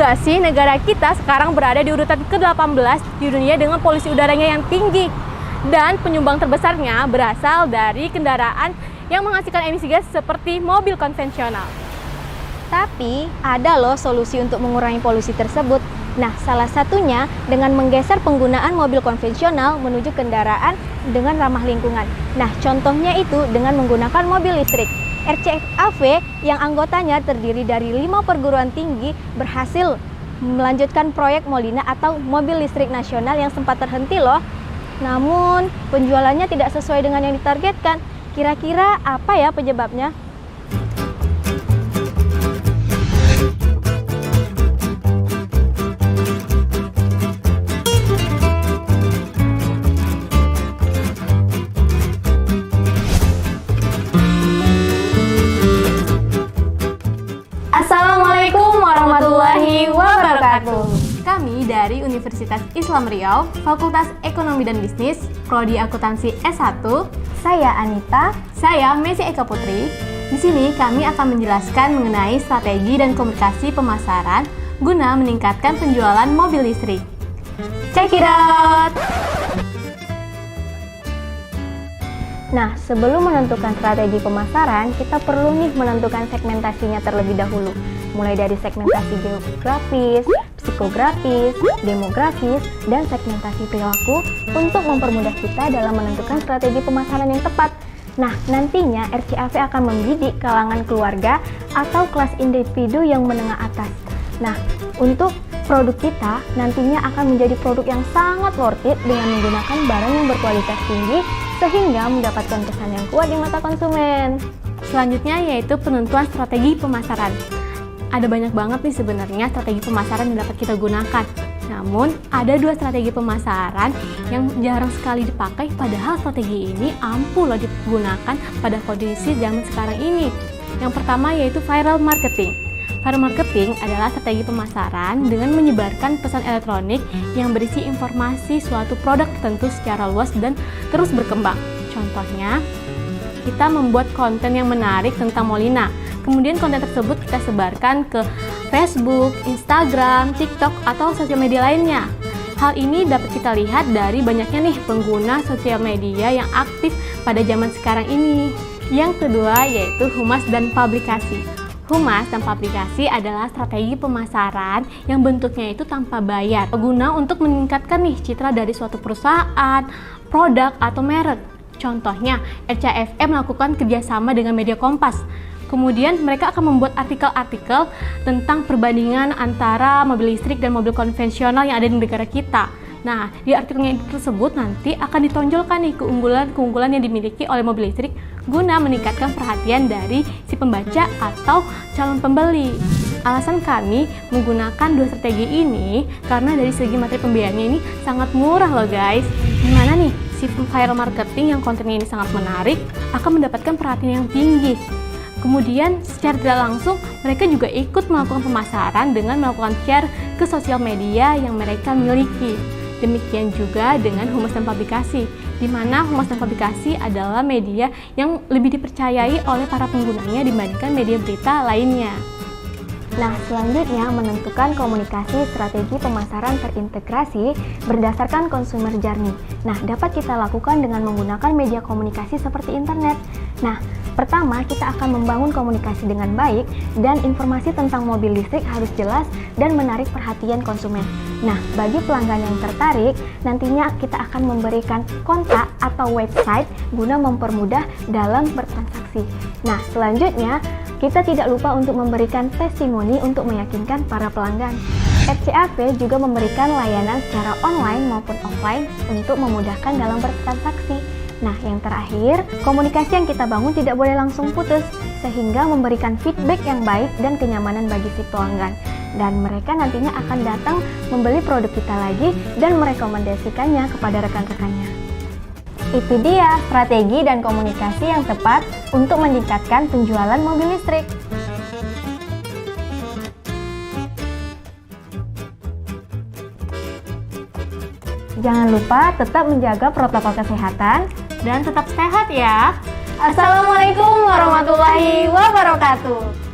nggak sih negara kita sekarang berada di urutan ke-18 di dunia dengan polusi udaranya yang tinggi. Dan penyumbang terbesarnya berasal dari kendaraan yang menghasilkan emisi gas seperti mobil konvensional. Tapi ada loh solusi untuk mengurangi polusi tersebut. Nah, salah satunya dengan menggeser penggunaan mobil konvensional menuju kendaraan dengan ramah lingkungan. Nah, contohnya itu dengan menggunakan mobil listrik. RCAV yang anggotanya terdiri dari 5 perguruan tinggi berhasil melanjutkan proyek Molina atau mobil listrik nasional yang sempat terhenti loh. Namun, penjualannya tidak sesuai dengan yang ditargetkan. Kira-kira apa ya penyebabnya? Assalamualaikum warahmatullahi wabarakatuh. Kami dari Universitas Islam Riau, Fakultas Ekonomi dan Bisnis, Prodi Akuntansi S1. Saya Anita. Saya Messi Eka Putri. Di sini kami akan menjelaskan mengenai strategi dan komunikasi pemasaran guna meningkatkan penjualan mobil listrik. Check it out! Nah, sebelum menentukan strategi pemasaran, kita perlu nih menentukan segmentasinya terlebih dahulu. Mulai dari segmentasi geografis, psikografis, demografis, dan segmentasi perilaku untuk mempermudah kita dalam menentukan strategi pemasaran yang tepat. Nah, nantinya RCAV akan membidik kalangan keluarga atau kelas individu yang menengah atas. Nah, untuk produk kita nantinya akan menjadi produk yang sangat worth it dengan menggunakan barang yang berkualitas tinggi sehingga mendapatkan kesan yang kuat di mata konsumen. Selanjutnya yaitu penentuan strategi pemasaran. Ada banyak banget nih sebenarnya strategi pemasaran yang dapat kita gunakan. Namun, ada 2 strategi pemasaran yang jarang sekali dipakai, padahal strategi ini ampuh loh digunakan pada kondisi zaman sekarang ini. Yang pertama yaitu viral marketing. Viral marketing adalah strategi pemasaran dengan menyebarkan pesan elektronik yang berisi informasi suatu produk tertentu secara luas dan terus berkembang. Contohnya, kita membuat konten yang menarik tentang Molina. Kemudian konten tersebut kita sebarkan ke Facebook, Instagram, TikTok, atau sosial media lainnya. Hal ini dapat kita lihat dari banyaknya nih pengguna sosial media yang aktif pada zaman sekarang ini. Yang kedua yaitu humas dan publikasi. Humas dan publikasi adalah strategi pemasaran yang bentuknya itu tanpa bayar, guna untuk meningkatkan nih citra dari suatu perusahaan, produk, atau merek. Contohnya, RCAV melakukan kerjasama dengan Media Kompas. Kemudian mereka akan membuat artikel-artikel tentang perbandingan antara mobil listrik dan mobil konvensional yang ada di negara kita. Nah, di artikelnya tersebut nanti akan ditonjolkan nih keunggulan-keunggulan yang dimiliki oleh mobil listrik guna meningkatkan perhatian dari si pembaca atau calon pembeli. Alasan kami menggunakan 2 strategi ini karena dari segi materi pembiayaannya ini sangat murah loh guys. Dimana nih si viral marketing yang kontennya ini sangat menarik akan mendapatkan perhatian yang tinggi. Kemudian secara tidak langsung mereka juga ikut melakukan pemasaran dengan melakukan share ke sosial media yang mereka miliki. Demikian juga dengan humas dan publikasi, di mana humas dan publikasi adalah media yang lebih dipercayai oleh para penggunanya dibandingkan media berita lainnya. Nah, selanjutnya menentukan komunikasi strategi pemasaran terintegrasi berdasarkan consumer journey. Nah, dapat kita lakukan dengan menggunakan media komunikasi seperti internet. Nah, pertama kita akan membangun komunikasi dengan baik dan informasi tentang mobil listrik harus jelas dan menarik perhatian konsumen. Nah, bagi pelanggan yang tertarik, nantinya kita akan memberikan kontak atau website guna mempermudah dalam bertransaksi. Nah, selanjutnya kita tidak lupa untuk memberikan testimoni untuk meyakinkan para pelanggan. RCAV juga memberikan layanan secara online maupun offline untuk memudahkan dalam bertransaksi. Nah, yang terakhir, komunikasi yang kita bangun tidak boleh langsung putus, sehingga memberikan feedback yang baik dan kenyamanan bagi si pelanggan. Dan mereka nantinya akan datang membeli produk kita lagi dan merekomendasikannya kepada rekan-rekannya. Itu dia strategi dan komunikasi yang tepat untuk meningkatkan penjualan mobil listrik. Jangan lupa tetap menjaga protokol kesehatan Dan tetap sehat ya. Assalamualaikum warahmatullahi wabarakatuh.